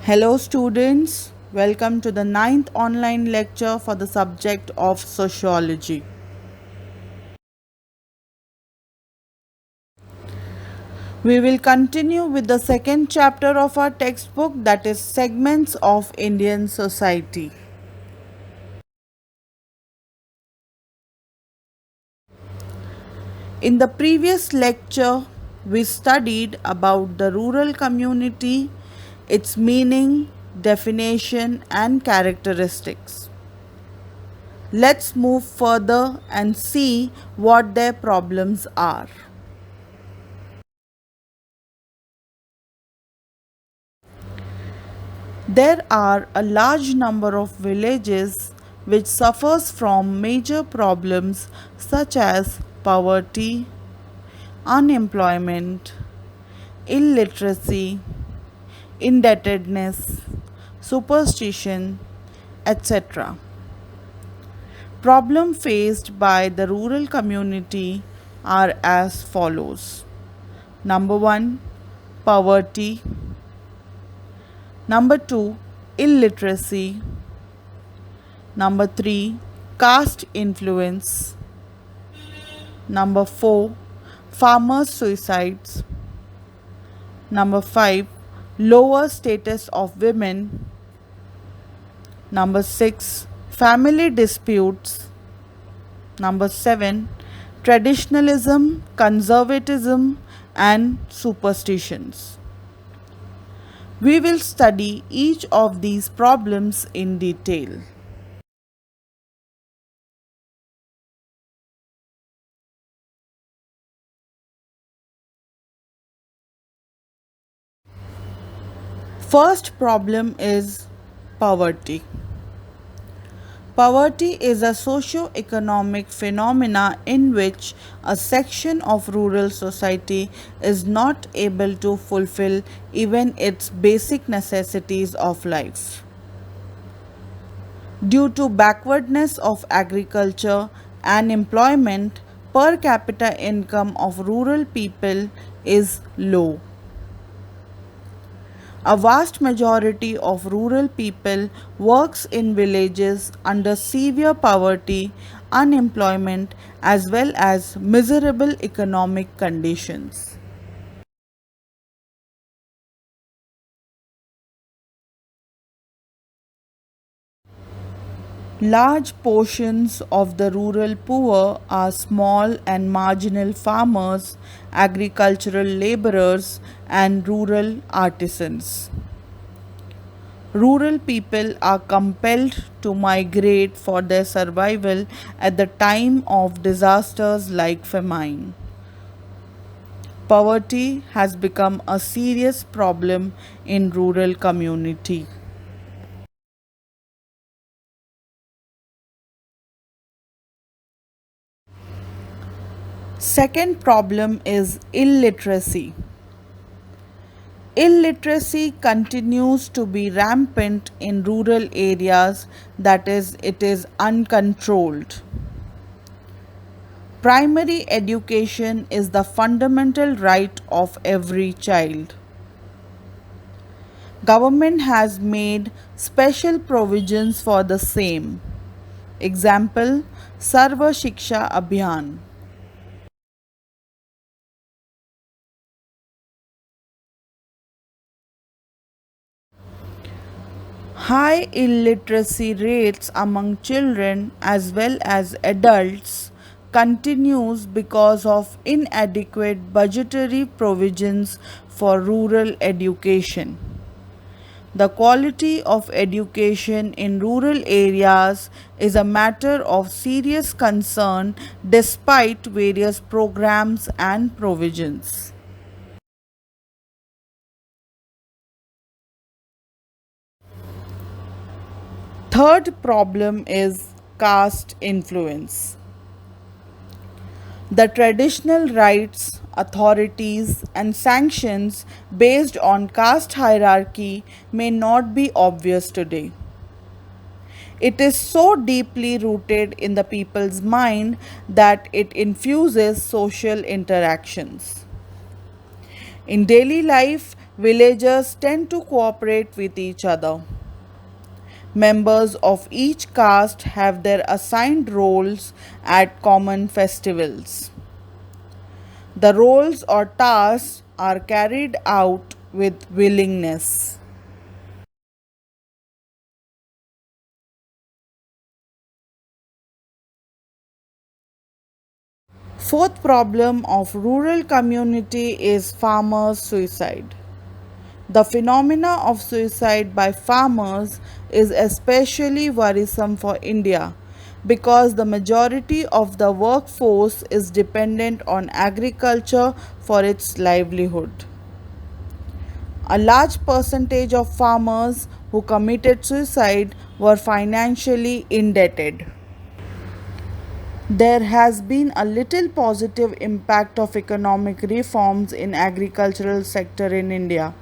Hello, students. Welcome to the ninth online lecture for the subject of sociology. We will continue with the second chapter of our textbook, that is Segments of Indian Society. In the previous lecture, we studied about the rural community, its meaning, definition, and characteristics. Let's move further and see what their problems are. There are a large number of villages which suffers from major problems such as poverty, unemployment, illiteracy, indebtedness, superstition, etc. Problems faced by the rural community are as follows. Number 1, poverty. Number 2, illiteracy. Number 3, caste influence. Number 4, farmers' suicides. Number 5, lower status of women. Number 6, family disputes. Number 7, traditionalism, conservatism, and superstitions. We will study each of these problems in detail. First problem is poverty. Poverty is a socio-economic phenomena in which a section of rural society is not able to fulfill even its basic necessities of life. Due to backwardness of agriculture and employment, per capita income of rural people is low. A vast majority of rural people works in villages under severe poverty, unemployment, as well as miserable economic conditions. Large portions of the rural poor are small and marginal farmers, agricultural laborers, and rural artisans. Rural people are compelled to migrate for their survival at the time of disasters like famine. Poverty has become a serious problem in rural community. Second problem is illiteracy. Illiteracy continues to be rampant in rural areas, that is, it is uncontrolled. Primary education is the fundamental right of every child. Government has made special provisions for the same. Example, Sarva Shiksha Abhiyan. High illiteracy rates among children as well as adults continues because of inadequate budgetary provisions for rural education. The quality of education in rural areas is a matter of serious concern despite various programs and provisions. Third problem is caste influence. The traditional rights, authorities, and sanctions based on caste hierarchy may not be obvious today. It is so deeply rooted in the people's mind that it infuses social interactions. In daily life, Villagers tend to cooperate with each other. Members of each caste have their assigned roles at common festivals. The roles or tasks are carried out with willingness. Fourth problem of rural community is farmers' suicide. The phenomena of suicide by farmers is especially worrisome for India because the majority of the workforce is dependent on agriculture for its livelihood. A large percentage of farmers who committed suicide were financially indebted. There has been a little positive impact of economic reforms in agricultural sector in India,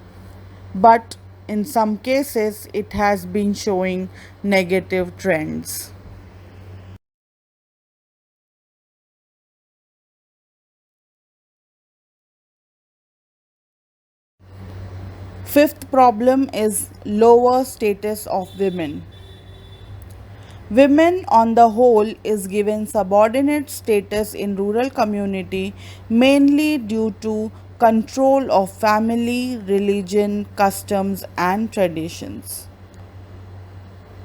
but in some cases it has been showing negative trends. Fifth problem is lower status of women. Women on the whole is given subordinate status in rural community mainly due to control of family, religion, customs and traditions.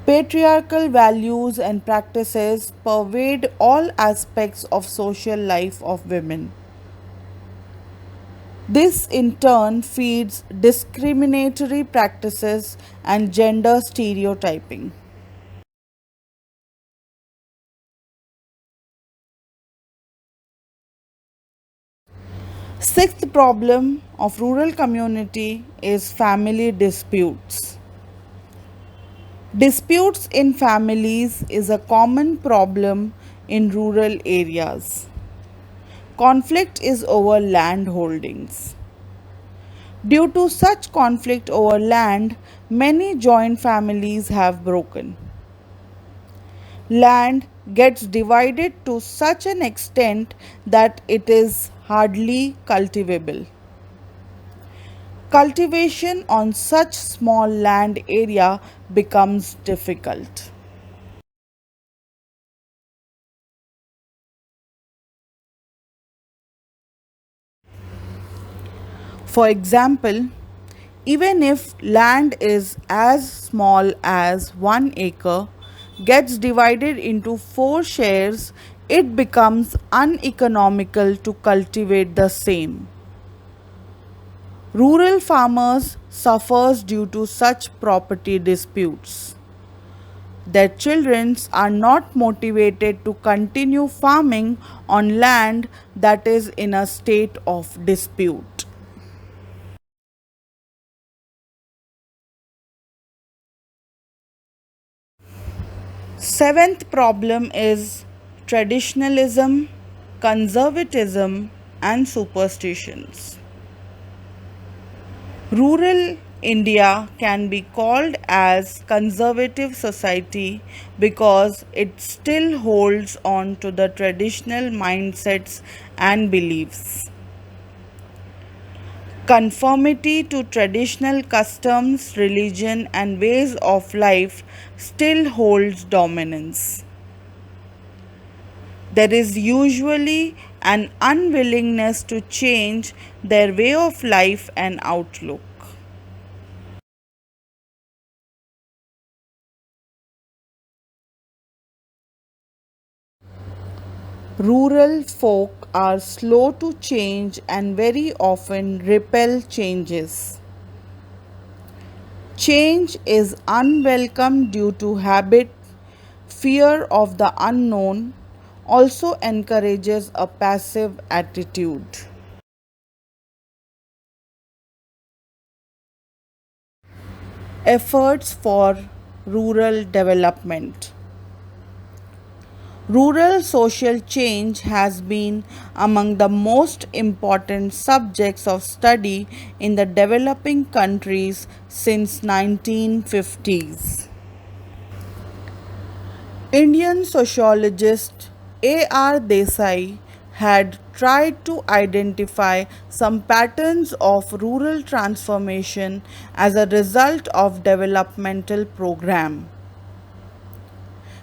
Patriarchal values and practices pervade all aspects of social life of women. This in turn feeds discriminatory practices and gender stereotyping. Sixth problem of rural community is family disputes. Disputes in families is a common problem in rural areas. Conflict is over land holdings. Due to such conflict over land, many joint families have broken. Land gets divided to such an extent that it is hardly cultivable. Cultivation on such small land area becomes difficult. For example, even if land is as small as 1 acre, gets divided into 4 shares, it becomes uneconomical to cultivate the same. Rural farmers suffers due to such property disputes. Their children are not motivated to continue farming on land that is in a state of dispute. Seventh problem is traditionalism, conservatism, and superstitions. Rural India can be called as conservative society because it still holds on to the traditional mindsets and beliefs. Conformity to traditional customs, religion, and ways of life still holds dominance. There is usually an unwillingness to change their way of life and outlook. Rural folk are slow to change and very often repel changes. Change is unwelcome due to habit, fear of the unknown, also encourages a passive attitude. Efforts for rural development. Rural social change has been among the most important subjects of study in the developing countries since 1950s. Indian sociologist A.R. Desai had tried to identify some patterns of rural transformation as a result of developmental program.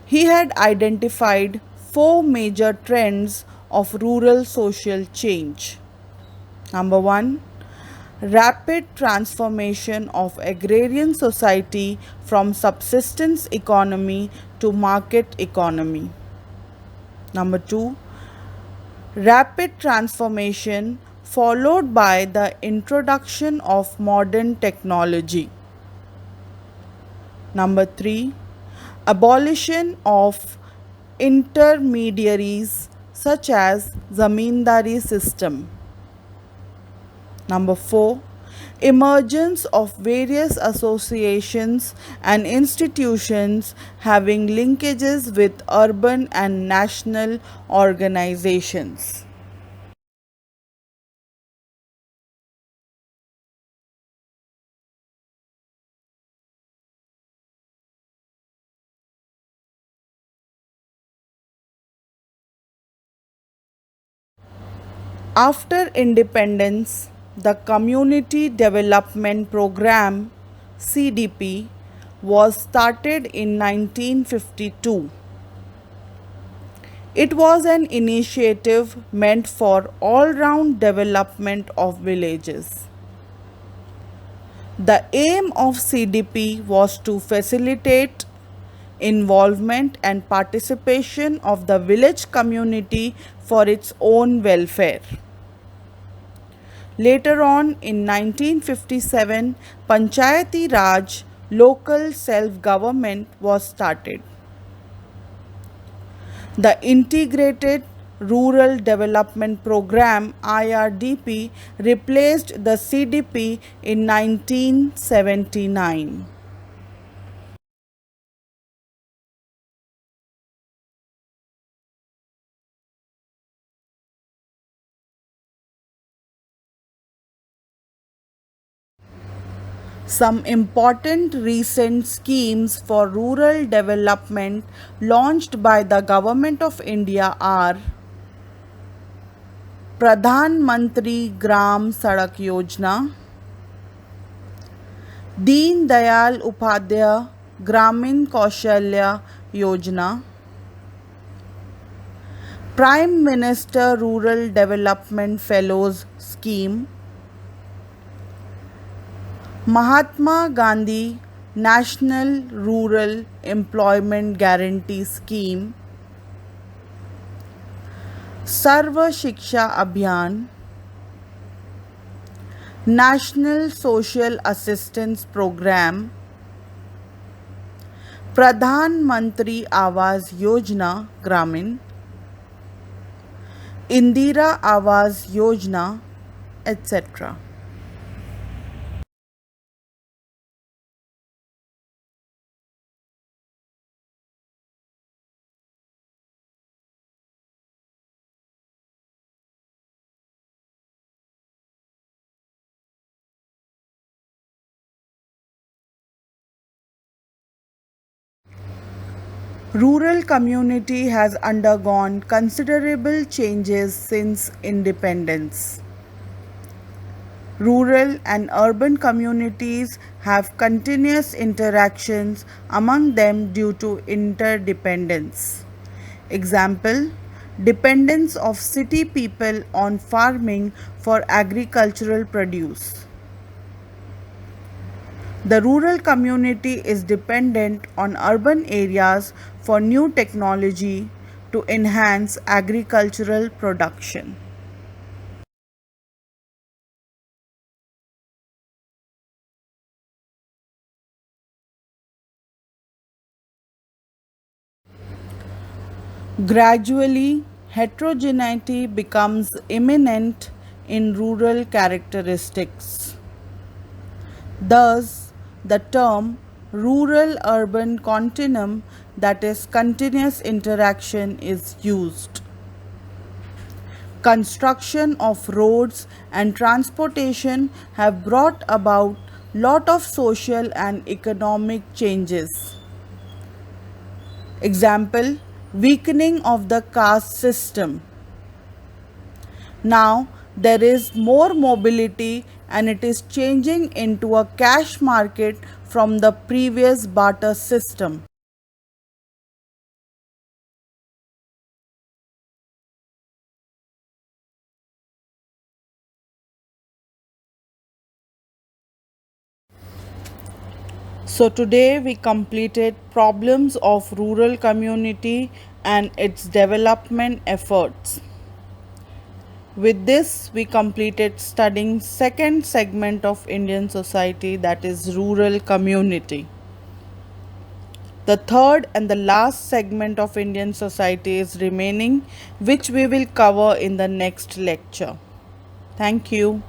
He had identified four major trends of rural social change. Number 1, rapid transformation of agrarian society from subsistence economy to market economy. Number 2, rapid transformation followed by the introduction of modern technology. Number 3, abolition of intermediaries such as zamindari system. Number 4, emergence of various associations and institutions having linkages with urban and national organizations. After independence, the Community Development Program (CDP) was started in 1952. It was an initiative meant for all-round development of villages. The aim of CDP was to facilitate involvement and participation of the village community for its own welfare. Later on in 1957, Panchayati Raj, local self-government, was started. The Integrated Rural Development Program (IRDP) replaced the CDP in 1979. Some important recent schemes for rural development launched by the Government of India are Pradhan Mantri Gram Sadak Yojana, Deen Dayal Upadhyaya Gramin Kaushalya Yojana, Prime Minister Rural Development Fellows Scheme, Mahatma Gandhi National Rural Employment Guarantee Scheme, Sarva Shiksha Abhiyan, National Social Assistance Program, Pradhan Mantri Awas Yojana Gramin, Indira Awas Yojana, etc. Rural community has undergone considerable changes since independence. Rural and urban communities have continuous interactions among them due to interdependence. Example: dependence of city people on farming for agricultural produce. The rural community is dependent on urban areas for new technology to enhance agricultural production. Gradually, heterogeneity becomes imminent in rural characteristics. Thus, the term rural urban continuum, that is, continuous interaction, is used. Construction of roads and transportation have brought about lot of social and economic changes. Example: weakening of the caste system. Now there is more mobility and it is changing into a cash market from the previous barter system. So today we completed problems of rural community and its development efforts. With this we completed studying second segment of Indian society, that is rural community. The third and the last segment of Indian society is remaining, which we will cover in the next lecture. Thank you.